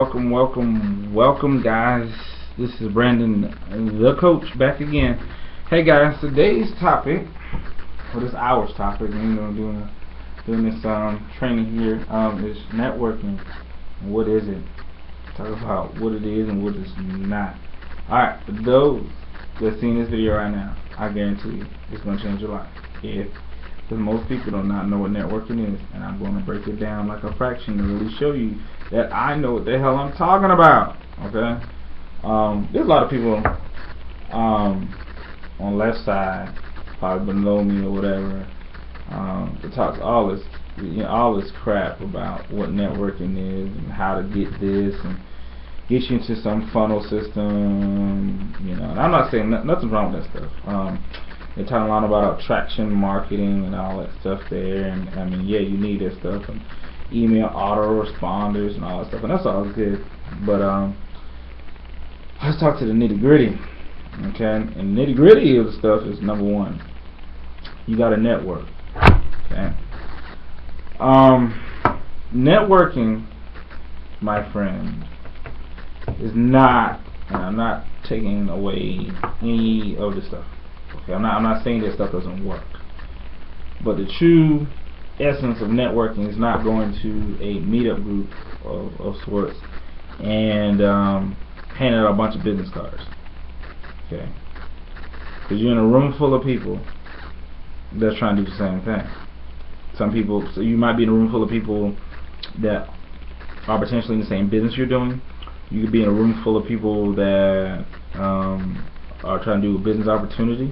Welcome, guys. This is Brandon, the coach, back again. Hey, guys, today's topic, or this hour's topic, doing this training here, is networking. What is it? Talk about what it is and what it's not. Alright, for those that's seeing this video right now, I guarantee you it's going to change your life. Because most people do not know what networking is, and I'm going to break it down like a fraction to really show you that I know what the hell I'm talking about. Okay? There's a lot of people on left side, probably below me or whatever, that talks all this crap about what networking is and how to get this and get you into some funnel system. And I'm not saying nothing's wrong with that stuff. They're talking a lot about attraction marketing and all that stuff there, and I mean, yeah, you need that stuff, and email autoresponders and all that stuff, and that's all good. But let's talk to the nitty gritty. Okay, and nitty gritty of the stuff is number one, you got to network. Okay, networking, my friend, is not, and I'm not taking away any of the stuff. Okay, I'm not saying that stuff doesn't work, but the true essence of networking is not going to a meetup group of sorts and handing out a bunch of business cards. Okay, because you're in a room full of people that's trying to do the same thing. So you might be in a room full of people that are potentially in the same business you're doing. You could be in a room full of people that are trying to do a business opportunity.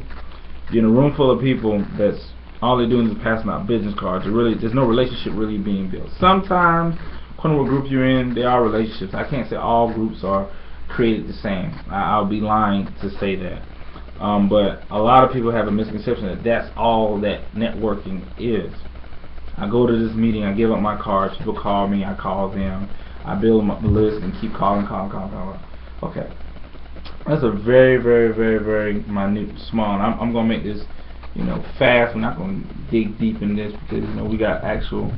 You're in a room full of people that's all they're doing is passing out business cards. There's no relationship really being built. Sometimes, according to what group you're in, there are relationships. I can't say all groups are created the same. I'll be lying to say that. But a lot of people have a misconception that that's all that networking is. I go to this meeting, I give up my cards, people call me, I call them, I build up the list and keep calling. Okay. That's a very, very, very, very minute, small. And I'm going to make this, fast. We're not going to dig deep in this because, we got actual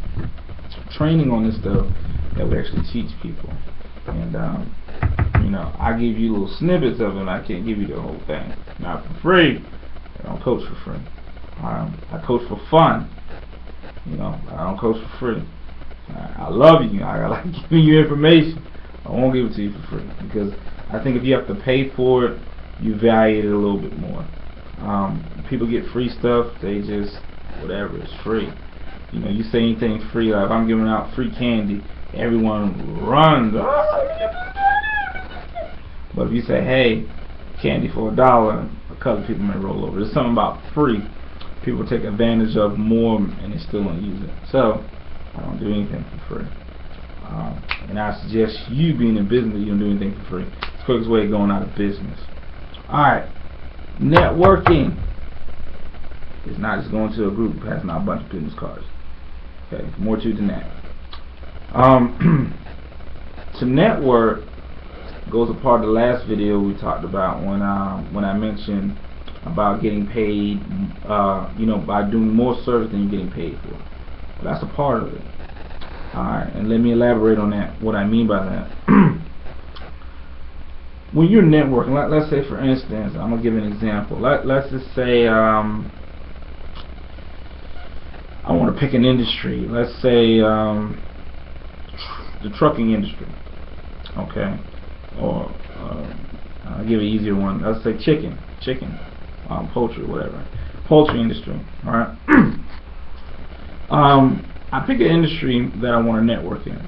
training on this stuff that we actually teach people. And, I give you little snippets of it, and I can't give you the whole thing. Not for free. I don't coach for free. I coach for fun. I don't coach for free. I love you. I like giving you information. I won't give it to you for free because I think if you have to pay for it, you value it a little bit more. People get free stuff, they just, whatever, it's free. You say anything free, like if I'm giving out free candy, everyone runs. But if you say, hey, candy for $1, a couple people may roll over. There's something about free people take advantage of more and they still don't use it. So, I don't do anything for free. And I suggest you being in business, you don't do anything for free. It's the quickest way of going out of business. Alright, networking is not just going to a group passing out a bunch of business cards. Okay, more to it than that. To network goes a part of the last video we talked about when I mentioned about getting paid, by doing more service than you're getting paid for. Well, that's a part of it. Alright, and let me elaborate on that, what I mean by that. When you're networking, let's say for instance, I'm going to give an example. Let's just say I want to pick an industry. Let's say the trucking industry. Okay. Or I'll give an easier one. Let's say chicken, poultry, whatever. Poultry industry. Alright. I pick an industry that I want to network in.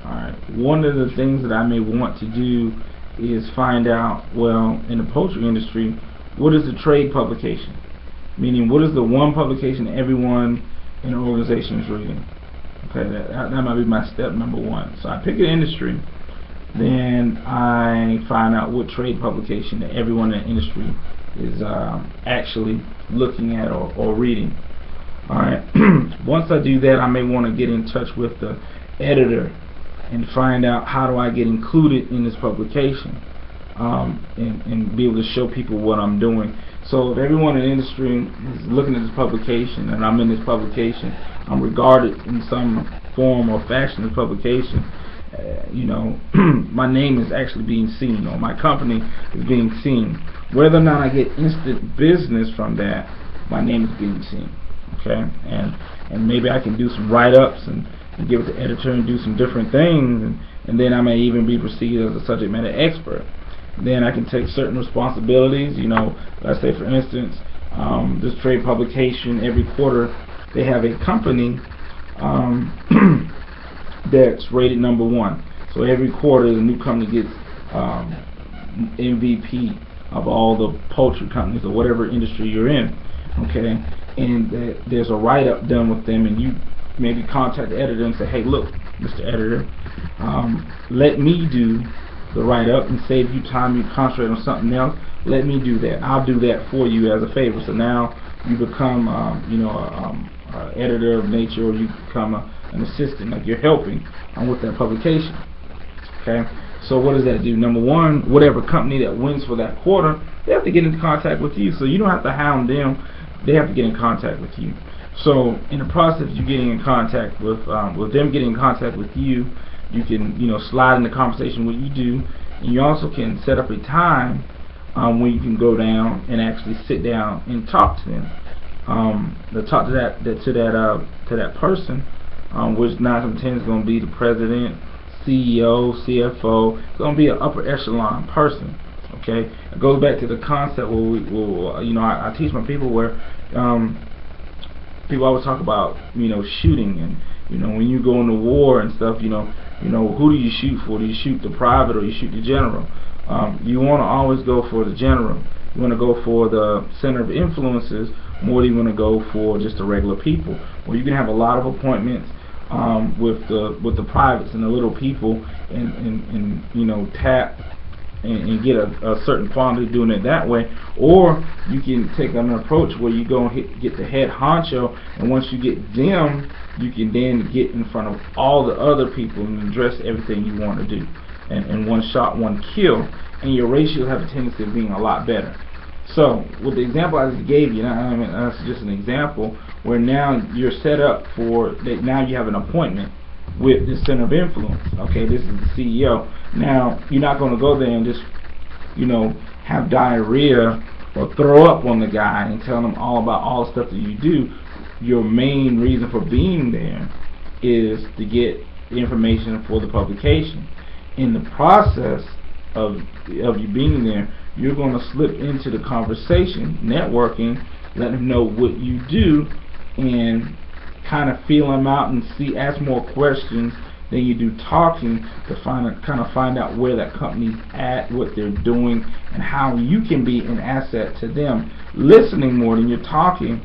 Alright. One of the things that I may want to do is find out, well, in the poultry industry, what is the trade publication? Meaning, what is the one publication everyone in the organization is reading? Okay, that might be my step number one. So I pick an industry, then I find out what trade publication that everyone in the industry is actually looking at or reading. Alright, once I do that, I may want to get in touch with the editor and find out how do I get included in this publication, and be able to show people what I'm doing. So if everyone in the industry is looking at this publication and I'm in this publication, I'm regarded in some form or fashion in this publication my name is actually being seen, or my company is being seen. Whether or not I get instant business from that, my name is being seen. Okay, and maybe I can do some write-ups and give it to the editor and do some different things, and then I may even be perceived as a subject matter expert. Then I can take certain responsibilities. Let's say for instance, this trade publication, every quarter they have a company that's rated #1. So every quarter the new company gets MVP of all the poultry companies or whatever industry you're in. Okay, and there's a write-up done with them, and you maybe contact the editor and say, hey, look, Mr. Editor, let me do the write-up and save you time. You concentrate on something else. Let me do that. I'll do that for you as a favor. So now you become editor of Nature, or you become an assistant, like you're helping with that publication. Okay, so what does that do? #1, whatever company that wins for that quarter, they have to get in contact with you. So you don't have to hound them. They have to get in contact with you. So in the process of you getting in contact with them getting in contact with you, you can slide in the conversation what you do, and you also can set up a time when you can go down and actually sit down and talk to them. To talk to that person, which 9 times 10 is going to be the president, CEO, CFO. It's going to be an upper echelon person. Okay, it goes back to the concept where I teach my people where people always talk about shooting, and when you go into war and stuff, who do you shoot for? Do you shoot the private or you shoot the general? You want to always go for the general. You want to go for the center of influences more than you want to go for just the regular people. Well, you can have a lot of appointments with the privates and the little people, and tap and get a certain quantity doing it that way. Or you can take an approach where you go and get the head honcho, and once you get them, you can then get in front of all the other people and address everything you want to do, and one shot, one kill, and your ratios have a tendency of being a lot better. So with the example I just gave you, that's just an example where now you're set up for that. Now you have an appointment with the center of influence. Okay, this is the CEO. Now you're not going to go there and just have diarrhea or throw up on the guy and tell him all about all the stuff that you do. Your main reason for being there is to get the information for the publication. In the process of you being there, you're going to slip into the conversation, networking, let them know what you do, and kind of feel them out and ask more questions than you do talking, to find out where that company's at, what they're doing, and how you can be an asset to them. Listening more than you're talking.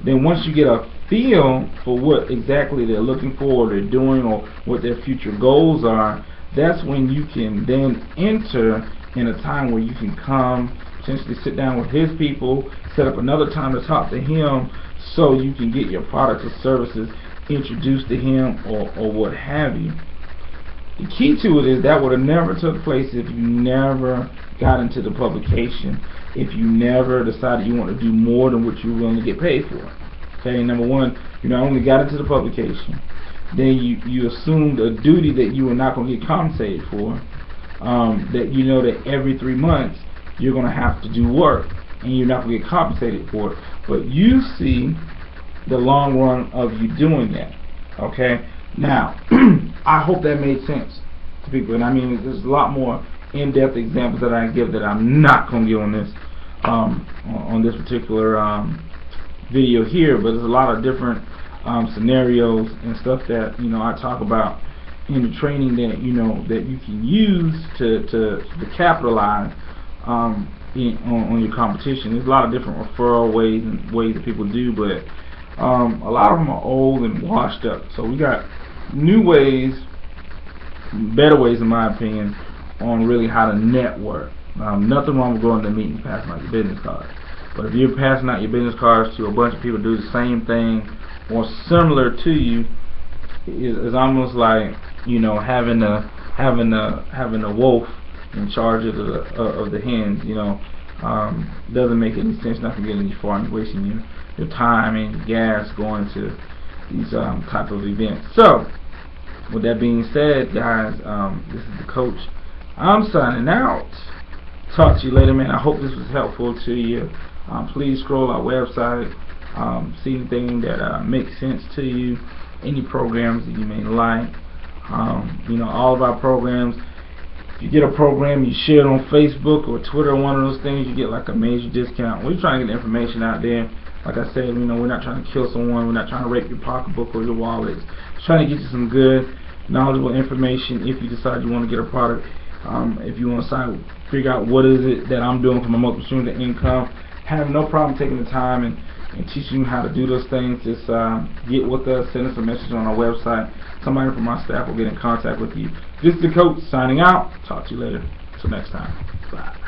Then once you get a feel for what exactly they're looking for, or they're doing, or what their future goals are, that's when you can then enter in a time where you can come, potentially sit down with his people, set up another time to talk to him, so you can get your products or services introduced to him, or what have you. The key to it is that would have never took place if you never got into the publication, if you never decided you want to do more than what you're willing to get paid for. Okay, #1, you not only got into the publication, then you assumed a duty that you were not going to get compensated for, that that every 3 months you're going to have to do work, and you're not going to get compensated for it. But you see the long run of you doing that. Okay, now I hope that made sense to people. And I mean, there's a lot more in-depth examples that I give that I'm not going to give on this particular video here, but there's a lot of different scenarios and stuff that I talk about in the training that that you can use to capitalize on your competition. There's a lot of different referral ways and ways that people do, but a lot of them are old and washed up. So we got new ways, better ways in my opinion, on really how to network. Nothing wrong with going to meetings, passing out your business cards. But if you're passing out your business cards to a bunch of people who do the same thing or similar to you, it's almost like having a wolf in charge of the hens. Doesn't make any sense. Not going to get any far, and wasting your time and gas going to these type of events. So with that being said, guys, this is the coach. I'm signing out. Talk to you later, man. I hope this was helpful to you. Please scroll our website, see anything that makes sense to you, any programs that you may like. You know, all of our programs. If you get a program, you share it on Facebook or Twitter, one of those things, you get like a major discount. We're trying to get the information out there. Like I said, you know, we're not trying to kill someone. We're not trying to rape your pocketbook or your wallet. Just trying to get you some good, knowledgeable information if you decide you want to get a product. If you want to figure out what is it that I'm doing for my multiple streams of income, have no problem taking the time and teaching you how to do those things. Just get with us, send us a message on our website. Somebody from my staff will get in contact with you. This is the coach signing out. Talk to you later. Till next time. Bye.